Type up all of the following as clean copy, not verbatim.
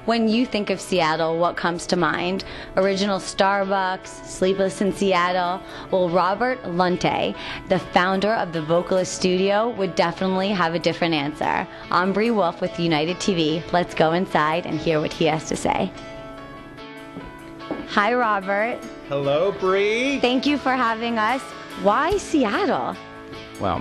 When you think of Seattle, what comes to mind? Original Starbucks, Sleepless in Seattle? Well, Robert Lunte, the founder of the Vocalist Studio, would definitely have a different answer. I'm Bree Wolf with United TV. Let's go inside and hear what he has to say. Hi, Robert. Hello, Bree. Thank you for having us. Why Seattle? Well,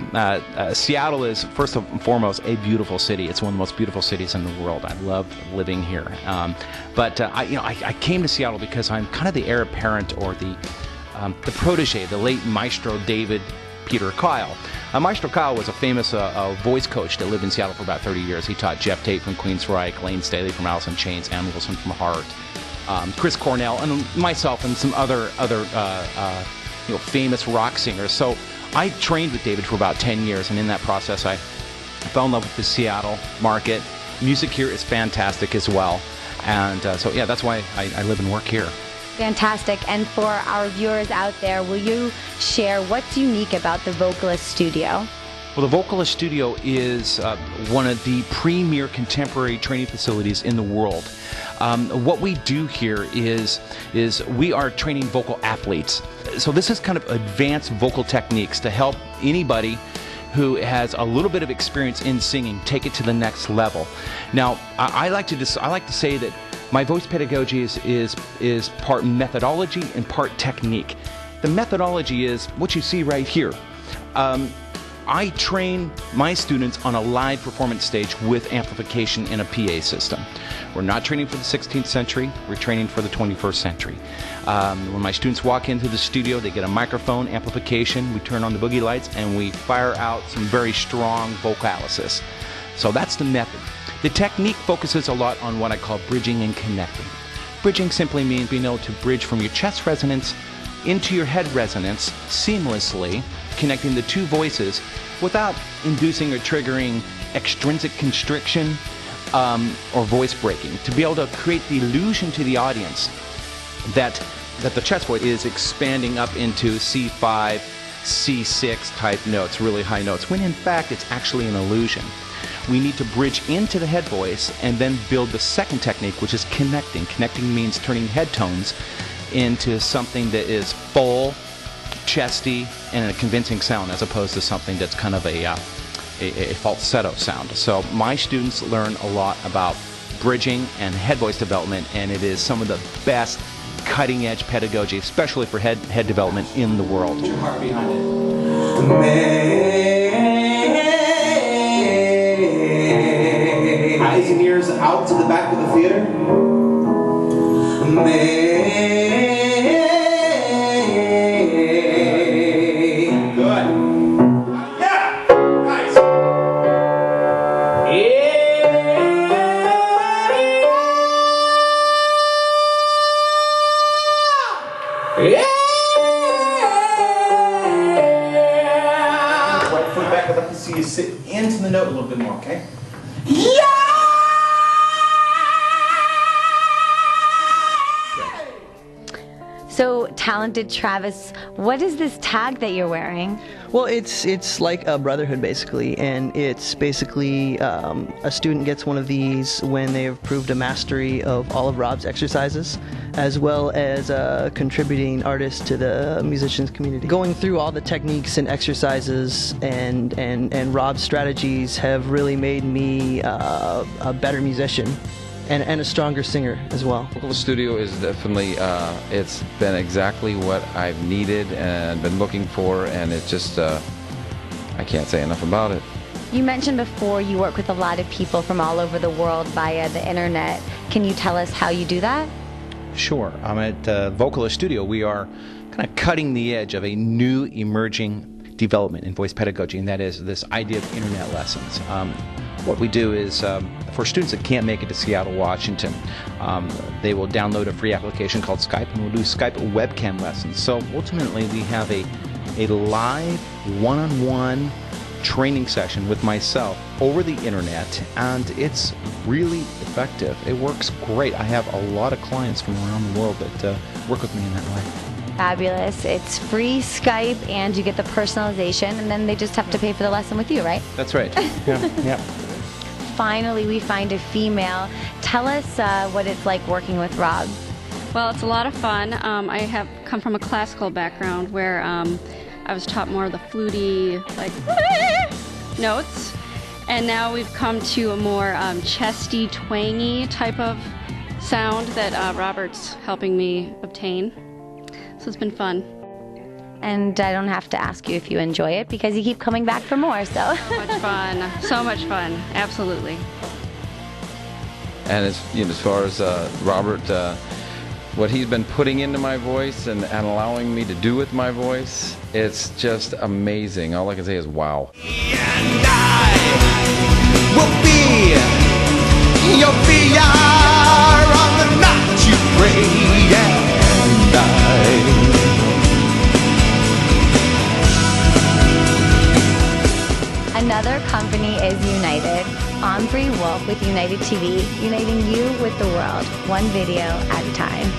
Seattle is, first and foremost, a beautiful city. It's one of the most beautiful cities in the world. I love living here. I came to Seattle because I'm kind of the heir apparent, or the protege, the late Maestro Peter Kyle. Maestro Kyle was a famous voice coach that lived in Seattle for about 30 years. He taught Jeff Tate from Queensryche, Lane Staley from Alice in Chains, Ann Wilson from Heart, Chris Cornell, and myself, and some other famous rock singers. So I trained with David for about 10 years, and in that process I fell in love with the Seattle market. Music here is fantastic as well, and so yeah, that's why I live and work here. Fantastic. And for our viewers out there, will you share what's unique about the Vocalist Studio? Well, the Vocalist Studio is one of the premier contemporary training facilities in the world. What we do here is we are training vocal athletes. So this is kind of advanced vocal techniques to help anybody who has a little bit of experience in singing take it to the next level. Now, I like to say that my voice pedagogy is part methodology and part technique. The methodology is what you see right here. I train my students on a live performance stage with amplification in a PA system. We're not training for the 16th century, we're training for the 21st century. When my students walk into the studio, they get a microphone, amplification, we turn on the boogie lights, and we fire out some very strong vocalisis. So that's the method. The technique focuses a lot on what I call bridging and connecting. Bridging simply means being able to bridge from your chest resonance into your head resonance seamlessly, connecting the two voices without inducing or triggering extrinsic constriction or voice breaking, to be able to create the illusion to the audience that the chest voice is expanding up into C5, C6 type notes, really high notes, when in fact it's actually an illusion. We need to bridge into the head voice and then build the second technique, which is connecting. Connecting means turning head tones into something that is full, chesty, and a convincing sound, as opposed to something that's kind of a falsetto sound. So my students learn a lot about bridging and head voice development, and it is some of the best cutting-edge pedagogy, especially for head development, in the world. Put your heart behind it. Eyes and ears out to the back of the theater. Right foot back, I'd like to see you sit into the note a little bit more, okay? Yeah! So, talented Travis, what is this tag that you're wearing? Well, it's like a brotherhood, basically, and it's basically a student gets one of these when they have proved a mastery of all of Rob's exercises, as well as a contributing artist to the musicians community. Going through all the techniques and exercises and Rob's strategies have really made me a better musician. And a stronger singer as well. Vocalist Studio is definitely, it's been exactly what I've needed and been looking for, and it's just, I can't say enough about it. You mentioned before you work with a lot of people from all over the world via the internet. Can you tell us how you do that? Sure. I'm at Vocalist Studio. We are kind of cutting the edge of a new emerging development in voice pedagogy, and that is this idea of internet lessons. What we do is, for students that can't make it to Seattle, Washington, they will download a free application called Skype, and we'll do Skype webcam lessons. So ultimately, we have a live, one-on-one training session with myself over the internet, and it's really effective. It works great. I have a lot of clients from around the world that work with me in that way. Fabulous. It's free Skype, and you get the personalization, and then they just have to pay for the lesson with you, right? That's right. Yeah. Finally, we find a female tell us what it's like working with Rob. Well, it's a lot of fun. I have come from a classical background where I was taught more of the fluty, like, notes. And now we've come to a more chesty, twangy type of sound that Robert's helping me obtain. So it's been fun. And I don't have to ask you if you enjoy it because you keep coming back for more, so. So much fun. So much fun. Absolutely. And as far as Robert, what he's been putting into my voice and allowing me to do with my voice, it's just amazing. All I can say is wow. And I will be your VR on the night you pray. And Another company is United. I'm Bree Wolf with United TV, uniting you with the world, one video at a time.